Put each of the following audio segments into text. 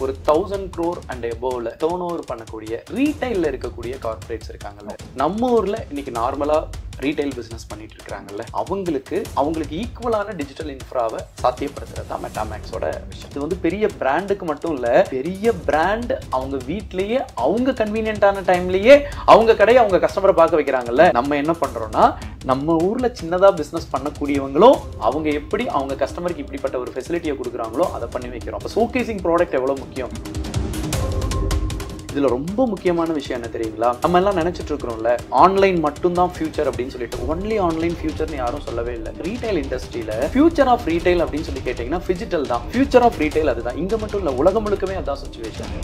ஒரு 1000 crore and above turn over பண்ணக்கூடிய ரீட்டைல்ல இருக்கக்கூடிய கார்ப்பரேட்ஸ் இருக்காங்கல்ல, நம்ம ஊர்ல இன்னைக்கு நார்மலா ரீட்டைல் பிசினஸ் பண்ணிட்டு இருக்காங்கல்ல, அவங்களுக்கு ஈக்குவலான டிஜிட்டல் இன்ஃப்ராவை சாத்தியப்படுத்துறது தான் மெட்டாமேக்ஸோட விஷயம். இது வந்து பெரிய பிராண்டுக்கு மட்டும் இல்ல, பெரிய பிராண்ட் அவங்க வீட்லயே அவங்க கன்வீனியன்டான டைம்லயே அவங்க கடையை அவங்க கஸ்டமரை பார்க்க வைக்கிறாங்கல்ல. நம்ம என்ன பண்றோம்னா, நம்ம ஊர்ல சின்னதா பிசினஸ் பண்ணக்கூடியவங்களும் அவங்க எப்படி அவங்க கஸ்டமருக்கு இப்படிப்பட்ட ஒரு ஃபெசிலிட்டியை கொடுக்குறாங்களோ அதை பண்ணி வைக்கிறோம். அப்போ ஷோகேசிங் ப்ராடக்ட் எவ்வளவு முக்கியம். இதுல ரொம்ப முக்கியமான விஷயம் என்ன தெரியுங்களா, நம்ம எல்லாம் நினைச்சிட்டு இருக்கிறோம்ல ஆன்லைன் மட்டும் தான் ஃபியூச்சர் அப்படின்னு சொல்லிட்டு. ஒன்லி ஆன்லைன் ஃபியூச்சர்னு யாரும் சொல்லவே இல்லை. ரீட்டைல் இண்டஸ்ட்ரியில ஃபியூச்சர் ஆஃப் ரீட்டைல் அப்படின்னு சொல்லி கேட்டீங்கன்னா டிஜிட்டல் தான் ஃபியூச்சர் ஆஃப் ரீட்டைல். அதுதான் இங்க மட்டும் இல்ல, உலகம் முழுக்கவே அதான் சிச்சுவேஷன்.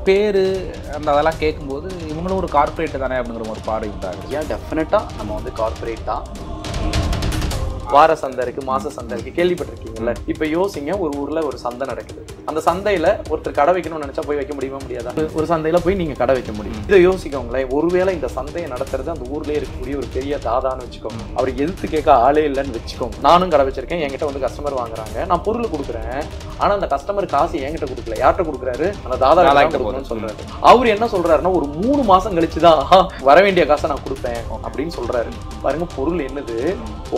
பேரு அந்த அதெல்லாம் கேட்கும்போது இவங்களும் ஒரு கார்பரேட் தானே அப்படிங்கிற ஒரு பார்வை உண்டாகுது. ஏன் டெஃபினட்டா நம்ம வந்து கார்பரேட் தான். வார சந்தை இருக்கு, மாச சந்தை இருக்கு, கேள்விப்பட்டிருக்கீங்கல்ல. இப்ப யோசிங்க, ஒரு ஊர்ல ஒரு சந்தை நடக்குது. அந்த சந்தையில ஒருத்தர் கடை வைக்கணும்னு நினைச்சா போய் வைக்க முடியுமா, முடியாதா? ஒரு சந்தையில போய் நீங்க கடை வைக்க முடியும். இதை யோசிக்கோங்களேன், ஒருவேளை இந்த சந்தையை நடத்துறது அந்த ஊர்லயே இருக்கக்கூடிய ஒரு பெரிய தாதான்னு வச்சுக்கோங்க, அவர் எதிர்த்து கேட்க ஆளே இல்லைன்னு வச்சுக்கோங்க. நானும் கடை வச்சிருக்கேன், என்கிட்ட வந்து கஸ்டமர் வாங்குறாங்க, நான் பொருள் கொடுக்குறேன். ஆனா அந்த கஸ்டமர் காசு என்கிட்ட கொடுக்கல, யார்கிட்ட கொடுக்குறாரு, அந்த தாதா கொடுக்கணும்னு சொல்றாரு. அவர் என்ன சொல்றாருன்னா, ஒரு 3 மாசம் கழிச்சுதான் வர வேண்டிய காசை நான் கொடுப்பேன் அப்படின்னு சொல்றாரு. பாருங்க, பொருள் என்னது,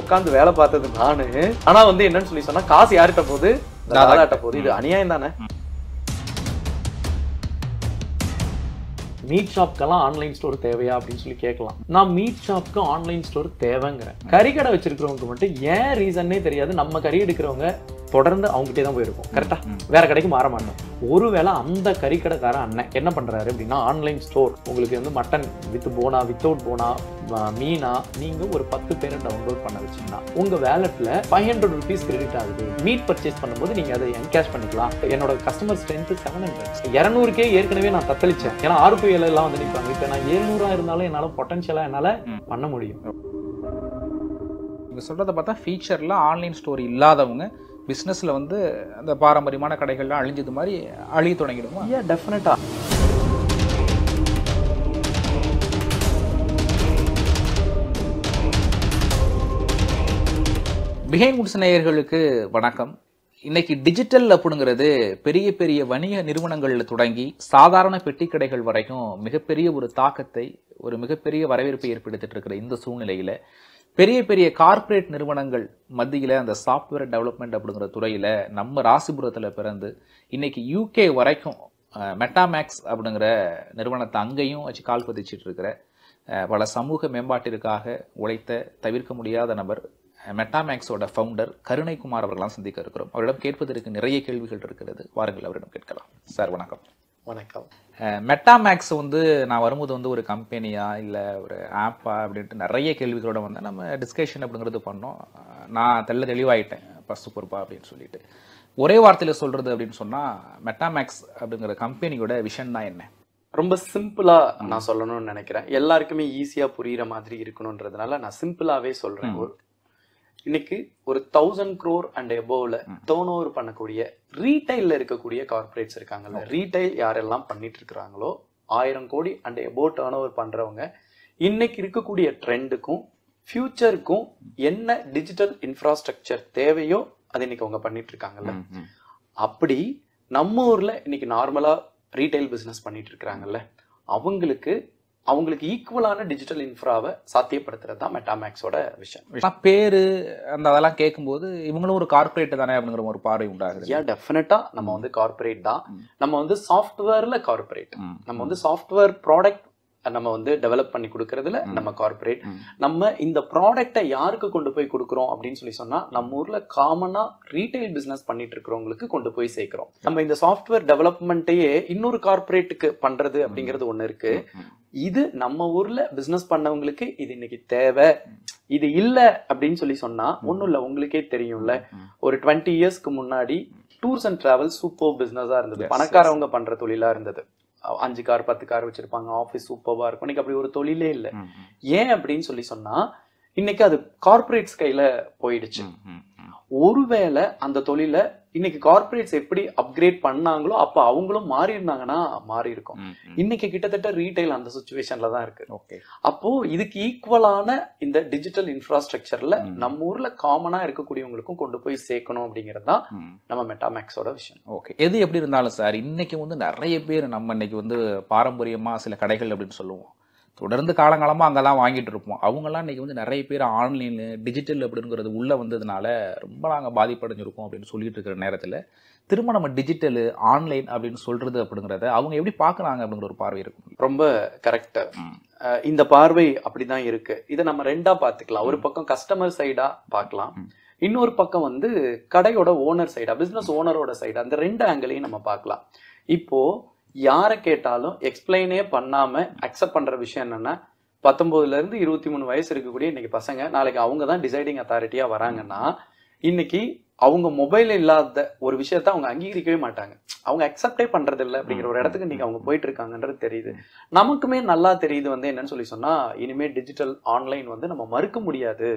உட்காந்து வேலை பார்த்தது நானு, ஆனா வந்து என்னன்னு சொல்லி சொன்னா காசு யார்கிட்ட போகுது, தாதாட்ட போகுது. இது அநியாயம் தானே. மீட் ஷாப்க்கெல்லாம் ஆன்லைன் ஸ்டோர் தேவையா அப்படின்னு சொல்லி கேட்கலாம். நான் மீட் ஷாப்க்கு ஆன்லைன் ஸ்டோர் தேவைங்கிறேன். கறிக்கடை வச்சிருக்கிறவங்க மட்டும் ஏன் ரீசன்னே தெரியாது, நம்ம கறி எடுக்கிறவங்க தொடர்ந்து அவங்ககிட்டே தான் போயிருக்கும். கரெக்டா, வேற கடைக்கு மாற மாட்டோம். ஒருவேளை அந்த கறிக்கடைக்கார அண்ணன் என்ன பண்றாரு அப்படின்னா, ஆன்லைன் ஸ்டோர் உங்களுக்கு வந்து மட்டன் வித் போனா, வித்தவுட் போனா, மீனா நீங்க ஒரு 10 பேரை டவுன்லோட் பண்ண வச்சீங்கன்னா உங்க வேலட்ல 500 rupees கிரெடிட் ஆகுது. மீட் பர்ச்சேஸ் பண்ணும்போது நீங்க அதை என்கேஷ் பண்ணிக்கலாம். என்னோட கஸ்டமர் ஸ்ட்ரென்த் 700. 200K ஏற்கனவே நான் தத்தளிச்சேன். ஏன்னா 6 எல்லாம் வந்து நிற்பாங்க. இப்ப நான் 700 இருந்தாலும் என்னால பொட்டன்ஷியலா என்னால பண்ண முடியும். நீங்க சொல்றதை பார்த்தா ஃபீச்சர்ல ஆன்லைன் ஸ்டோர் இல்லாதவங்க பிசினஸ்ல வந்து அந்த பாரம்பரியமான கடைகள்லாம் அழிஞ்சது மாதிரி அழிய தொடங்கிடுமா? டெஃபினட்டா. பிஹைண்ட் வுட்ஸ் நேயர்களுக்கு வணக்கம். இன்னைக்கு டிஜிட்டல் அப்படிங்கிறது பெரிய பெரிய வணிக நிறுவனங்கள்ல தொடங்கி சாதாரண பெட்டி கடைகள் வரைக்கும் மிகப்பெரிய ஒரு தாக்கத்தை, ஒரு மிகப்பெரிய வரவேற்பை ஏற்படுத்திட்டு இருக்கிற இந்த சூழ்நிலையில பெரிய பெரிய கார்ப்பரேட் நிறுவனங்கள் மத்தியில அந்த சாஃப்ட்வேர் டெவலப்மெண்ட் அப்படிங்கிற துறையில நம்ம ராசிபுரத்துல பிறந்து இன்னைக்கு UK வரைக்கும் மெட்டாமேக்ஸ் அப்படிங்கிற நிறுவனத்தை அங்கேயும் வச்சு கால் பதிச்சிட்டு இருக்கிற பல சமூக மேம்பாட்டிற்காக உழைத்த தவிர்க்க முடியாத நபர் மெட்டாமேக்ஸோட ஃபவுண்டர் கருணைக்குமார் அவர்களாம் சந்திக்க இருக்கிறோம். அவரிடம் கேட்பதற்கு நிறைய கேள்விகள் இருக்கிறது. வாருங்கள் அவரிடம் கேட்கலாம். சார் வணக்கம். வணக்கம். மெட்டாமேக்ஸ் வந்து நான் வரும்போது வந்து ஒரு கம்பெனியா இல்லை ஒரு ஆப்பா அப்படின்ட்டு நிறைய கேள்விகளோட வந்து நம்ம டிஸ்கஷன் அப்படிங்கிறது பண்ணோம். நான் தெளிவாயிட்டேன் ஃபர்ஸ்ட் பொறுப்பா அப்படின்னு சொல்லிட்டு. ஒரே வார்த்தையில் சொல்றது அப்படின்னு சொன்னா, மெட்டாமேக்ஸ் அப்படிங்கிற கம்பெனியோட விஷன் தான் என்ன? ரொம்ப சிம்பிளா நான் சொல்லணும்னு நினைக்கிறேன். எல்லாருக்குமே ஈஸியா புரியுற மாதிரி இருக்கணும்ன்றதுனால நான் சிம்பிளாவே சொல்றேன். இன்னைக்கு ஒரு 1000 crore and above turn over பண்ணக்கூடிய ரீட்டைல்ல இருக்கக்கூடிய கார்ப்பரேட்ஸ் இருக்காங்கல்ல, ரீட்டைல் யாரெல்லாம் பண்ணிட்டு இருக்கிறாங்களோ 1000 கோடி and above டர்ன் ஓவர் பண்றவங்க இன்னைக்கு இருக்கக்கூடிய ட்ரெண்டுக்கும் ஃபியூச்சருக்கும் என்ன டிஜிட்டல் இன்ஃப்ராஸ்ட்ரக்சர் தேவையோ அது இன்னைக்கு அவங்க பண்ணிட்டு இருக்காங்கல்ல. அப்படி நம்ம ஊர்ல இன்னைக்கு நார்மலா ரீட்டைல் பிசினஸ் பண்ணிட்டு இருக்கிறாங்கல்ல, அவங்களுக்கு ஈக்குவலான டிஜிட்டல் இன்ஃப்ராவை சாத்தியப்படுத்துறது தான் மெட்டாமேக்ஸோட விஷயம். பேரு அந்த அதெல்லாம் கேட்கும்போது இவங்களும் ஒரு கார்பரேட் தானே அப்படிங்கிற ஒரு பார்வை உண்டாகுது. டெஃபினட்டா நம்ம வந்து கார்பரேட் தான். நம்ம வந்து சாஃப்ட்வேர்ல கார்பரேட், நம்ம வந்து சாஃப்ட்வேர் ப்ராடக்ட் நம்ம வந்து டெவலப் பண்ணி கொடுக்கறதுல நம்ம கார்பரேட். நம்ம இந்த ப்ராடக்டை யாருக்கு கொண்டு போய் கொடுக்குறோம் அப்படின்னு சொல்லி சொன்னா, நம்ம ஊர்ல காமனா ரீட்டைல் பிசினஸ் பண்ணிட்டு இருக்கிறவங்களுக்கு கொண்டு போய் சேர்க்கிறோம். நம்ம இந்த சாஃப்ட்வேர் டெவலப்மெண்ட்டையே இன்னொரு கார்பரேட்டுக்கு பண்றது அப்படிங்கிறது ஒண்ணு இருக்கு. இது நம்ம ஊர்ல பிசினஸ் பண்ணவங்களுக்கு இது இன்னைக்கு தேவை. இது இல்ல அப்படின்னு சொல்லி சொன்னா ஒண்ணும் இல்ல, உங்களுக்கே தெரியும்ல, ஒரு 20 இயர்ஸ்க்கு முன்னாடி டூர்ஸ் அண்ட் டிராவல்ஸ் சூப்பர் பிசினஸா இருந்தது. பணக்காரவங்க பண்ற தொழிலா இருந்தது. 5 கார் 10 கார் வச்சிருப்பாங்க, ஆபீஸ் சூப்பர்வா இருக்கும். இன்னைக்கு அப்படி ஒரு தொழிலே இல்லை. ஏன் அப்படின்னு சொல்லி சொன்னா, இன்னைக்கு அது கார்பரேட்ஸ் கையில போயிடுச்சு. ஒருவேளை அந்த தொழிலை இன்னைக்கு கார்பரேட்ஸ் எப்படி அப்கிரேட் பண்ணாங்களோ அப்ப அவங்களும் மாறி இருந்தாங்கன்னா மாறி இருக்கும். இன்னைக்கு கிட்டத்தட்ட ரீட்டைல் அந்த சிச்சுவேஷன்ல தான் இருக்கு. அப்போ இதுக்கு ஈக்குவலான இந்த டிஜிட்டல் இன்ஃப்ராஸ்ட்ரக்சர்ல நம்ம ஊர்ல காமனா இருக்கக்கூடியவங்களுக்கும் கொண்டு போய் சேர்க்கணும் அப்படிங்கிறது தான் நம்ம மெட்டாமேக்ஸோட விஷயம். ஓகே, எது எப்படி இருந்தாலும் சார், இன்னைக்கு வந்து நிறைய பேர் நம்ம இன்னைக்கு வந்து பாரம்பரியமா சில கடைகள் அப்படின்னு சொல்லுவோம், தொடர்ந்து காலங்காலமா அங்கெல்லாம் வாங்கிட்டு இருப்போம். அவங்கெல்லாம் இன்னைக்கு வந்து நிறைய பேர் ஆன்லைனு டிஜிட்டல் அப்படிங்கிறது உள்ள வந்ததுனால ரொம்ப நாங்கள் பாதிப்படைஞ்சிருக்கோம் அப்படின்னு சொல்லிட்டு இருக்கிற நேரத்தில் திரும்ப நம்ம டிஜிட்டலு ஆன்லைன் அப்படின்னு சொல்றது அப்படிங்கிறத அவங்க எப்படி பார்க்குறாங்க அப்படிங்கிற ஒரு பார்வை இருக்கும். ரொம்ப கரெக்ட். இந்த பார்வை அப்படிதான் இருக்கு. இதை நம்ம ரெண்டா பார்த்துக்கலாம். ஒரு பக்கம் கஸ்டமர் சைடா பார்க்கலாம், இன்னொரு பக்கம் வந்து கடையோட ஓனர் சைடா, பிசினஸ் ஓனரோட சைடா. அந்த ரெண்டு ஆங்கிளையும் நம்ம பார்க்கலாம். இப்போ யாரை கேட்டாலும் எக்ஸ்பிளைனே பண்ணாம அக்செப்ட் பண்ற விஷயம் என்னன்னா, 19ல இருந்து 23 வயசு இருக்கக்கூடிய இன்னைக்கு பசங்க நாளைக்கு அவங்க தான் டிசைடிங் அத்தாரிட்டியா வராங்கன்னா, இன்னைக்கு அவங்க மொபைல் இல்லாத ஒரு விஷயத்த அவங்க அங்கீகரிக்கவே மாட்டாங்க. அவங்க அக்செப்டே பண்றது இல்லை அப்படிங்கிற ஒரு இடத்துக்கு இன்னைக்கு அவங்க போயிட்டு இருக்காங்கன்றது தெரியுது. நமக்குமே நல்லா தெரியுது வந்து என்னன்னு சொல்லி சொன்னா, இனிமே டிஜிட்டல் ஆன்லைன் வந்து நம்ம மறுக்க முடியாது,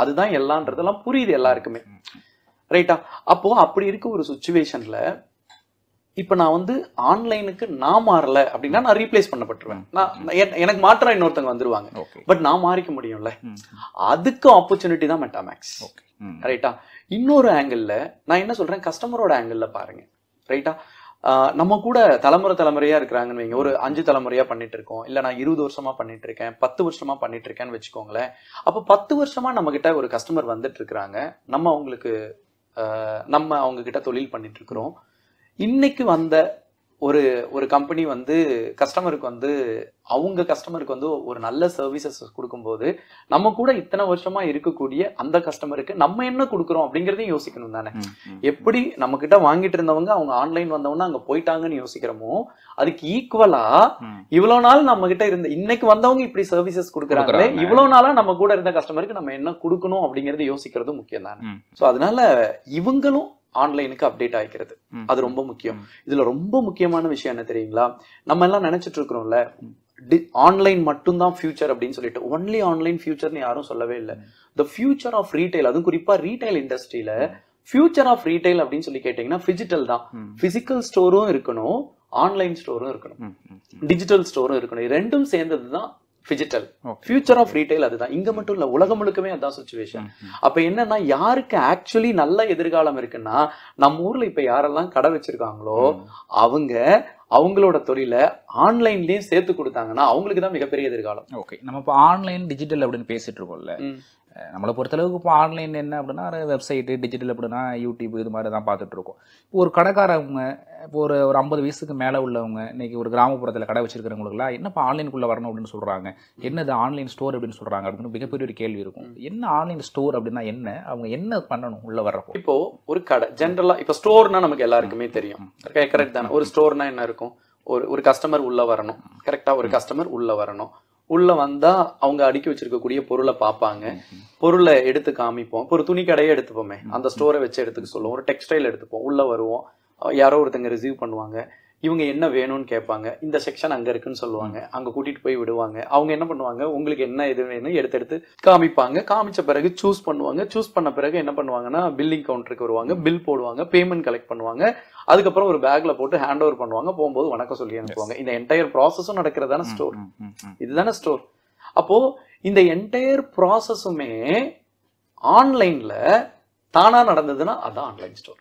அதுதான் எல்லான்றதெல்லாம் புரியுது எல்லாருக்குமே. ரைட்டா? அப்போ அப்படி இருக்க ஒரு சுச்சுவேஷன்ல இப்ப நான் வந்து ஆன்லைனுக்கு நான் மாறல அப்படின்னா நான் ரீப்ளேஸ் பண்ணப்பட்டுருவேன். எனக்கு மாற்ற இன்னொருத்தவங்க வந்துருவாங்க. பட் நான் மாறிக்க முடியும்ல, அதுக்கு ஆப்பர்ச்சுனிட்டி தான் மெட்டாமேக்ஸ். ரைட்டா? இன்னொரு ஆங்கிள் நான் என்ன சொல்றேன், கஸ்டமரோட ஆங்கிள் பாருங்க. ரைட்டா? நம்ம கூட தலைமுறையா இருக்கிறாங்கன்னு வைங்க. ஒரு 5 தலைமுறையா பண்ணிட்டு இருக்கோம், இல்ல நான் 20 வருஷமா பண்ணிட்டு இருக்கேன், 10 வருஷமா பண்ணிட்டு இருக்கேன்னு வச்சுக்கோங்களேன். அப்ப 10 வருஷமா நம்ம கிட்ட ஒரு கஸ்டமர் வந்துட்டு இருக்கிறாங்க, நம்ம அவங்க கிட்ட தொழில் பண்ணிட்டு இருக்கிறோம். இன்னைக்கு வந்த ஒரு கம்பெனி வந்து கஸ்டமருக்கு வந்து வந்து ஒரு நல்ல சர்வீசஸ் கொடுக்கும்போது, நம்ம கூட இத்தனை வருஷமா இருக்கக்கூடிய அந்த கஸ்டமருக்கு நம்ம என்ன கொடுக்குறோம் அப்படிங்கறதையும் யோசிக்கணும் தானே. எப்படி நம்ம கிட்ட வாங்கிட்டு இருந்தவங்க அவங்க ஆன்லைன் வந்தவங்க அங்க போயிட்டாங்கன்னு யோசிக்கிறோமோ, அதுக்கு ஈக்குவலா இவ்வளவு நாள் நம்ம கிட்ட இருந்த இன்னைக்கு வந்தவங்க இப்படி சர்வீசஸ் கொடுக்குறாங்களே, இவ்வளவு நாளா நம்ம கூட இருந்த கஸ்டமருக்கு நம்ம என்ன கொடுக்கணும் அப்படிங்கறது யோசிக்கிறது முக்கியம் தானே. சோ அதனால இவங்களும் ஆன்லைனுக்கு அப்டேட் ஆகிக்கிறது, அது ரொம்ப முக்கியம். இதுல ரொம்ப முக்கியமான விஷயம் என்ன தெரியுங்களா, நம்ம எல்லாம் நினைச்சிட்டு இருக்கிறோம்ல ஆன்லைன் மட்டும்தான் ஃபியூச்சர் அப்படின்னு சொல்லிட்டு. ஒன்லி ஆன்லைன் ஃபியூச்சர்னு யாரும் சொல்லவே இல்லை. த ஃபியூச்சர் ஆஃப் ரீட்டைல், அதுவும் குறிப்பா ரீட்டைல் இண்டஸ்ட்ரியில ஃபியூச்சர் ஆஃப் ரீட்டைல் அப்படின்னு சொல்லி கேட்டீங்கன்னா பிசிக்கல் தான். பிசிக்கல் ஸ்டோரும் இருக்கணும், ஆன்லைன் ஸ்டோரும் இருக்கணும், டிஜிட்டல் ஸ்டோரும் இருக்கணும். ரெண்டும் சேர்ந்ததுதான் டிஜிட்டல். ஃபியூச்சர் ஆஃப் ரீட்டைல் அதுதான். இங்க மட்டும் இல்ல, உலகம் முழுக்கமே அதான் சிச்சுவேஷன். அப்ப என்னன்னா, யாருக்கு ஆக்சுவலி நல்ல எதிர்காலம் இருக்குன்னா, நம்ம ஊர்ல இப்ப யாரெல்லாம் கடை வச்சிருக்காங்களோ அவங்களோட தொழில ஆன்லைன்லயும் சேர்த்து கொடுத்தாங்கன்னா அவங்களுக்கு தான் மிகப்பெரிய எதிர்காலம். ஓகே, நம்ம இப்போ ஆன்லைன் டிஜிட்டல் அப்படின்னு பேசிட்டு இருக்கோம்ல, நம்மளை பொறுத்தளவுக்கு இப்போ ஆன்லைன் என்ன அப்படின்னா வெப்சைட்டு, டிஜிட்டல் அப்படின்னா யூடியூப், இது மாதிரி தான் பார்த்துட்டு இருக்கோம். இப்போ ஒரு கடைக்காரவங்க, இப்போ ஒரு 50 வயசுக்கு மேலே உள்ளவங்க, இன்னைக்கு ஒரு கிராமப்புறத்தில் கடை வச்சிருக்கிறவங்களுக்குலாம் என்னப்பா ஆன்லைனுக்குள்ளே வரணும் அப்படின்னு சொல்கிறாங்க, என்னது ஆன்லைன் ஸ்டோர் அப்படின்னு சொல்கிறாங்க அப்படின்னு மிகப்பெரிய ஒரு கேள்வி இருக்கும். என்ன ஆன்லைன் ஸ்டோர் அப்படின்னா என்ன, அவங்க என்ன பண்ணணும் உள்ள வர்றப்போ? இப்போ ஒரு கடை ஜென்ரலா, இப்போ ஸ்டோர்னா நமக்கு எல்லாருக்குமே தெரியும், கரெக்ட் தானே? ஒரு ஸ்டோர்னா என்ன இருக்கும், ஒரு கஸ்டமர் உள்ள வரணும். கரெக்டா? ஒரு கஸ்டமர் உள்ள வரணும். உள்ள வந்தா அவங்க அடுக்கி வச்சிருக்கக்கூடிய பொருளை பார்ப்பாங்க, பொருளை எடுத்து காமிப்போம். இப்போ ஒரு துணி கடையை எடுத்துப்போமே, அந்த ஸ்டோரை வச்சு எடுத்துக்க சொல்லுவோம். ஒரு டெக்ஸ்டைல் எடுத்துப்போம், உள்ள வருவோம், யாரோ ஒருத்தங்க ரிசீவ் பண்ணுவாங்க, இவங்க என்ன வேணும்னு கேட்பாங்க, இந்த செக்ஷன் அங்க இருக்குன்னு சொல்லுவாங்க, அங்க கூட்டிட்டு போய் விடுவாங்க. அவங்க என்ன பண்ணுவாங்க, உங்களுக்கு என்ன இது வேணும் எடுத்து காமிப்பாங்க. காமிச்ச பிறகு சூஸ் பண்ணுவாங்க. சூஸ் பண்ண பிறகு என்ன பண்ணுவாங்கன்னா, பில்லிங் கவுண்டருக்கு வருவாங்க, பில் போடுவாங்க, பேமெண்ட் கலெக்ட் பண்ணுவாங்க. அதுக்கப்புறம் ஒரு பேக்ல போட்டு ஹேண்ட் ஓவர் பண்ணுவாங்க, போகும்போது வணக்கம் சொல்லி அனுப்புவாங்க. இந்த என்டையர் ப்ராசஸும் நடக்கிறதான ஸ்டோர், இதுதானே ஸ்டோர். அப்போ இந்த என்டையர் ப்ராசஸுமே ஆன்லைன்ல தானா நடந்ததுன்னா அதான் ஆன்லைன் ஸ்டோர்.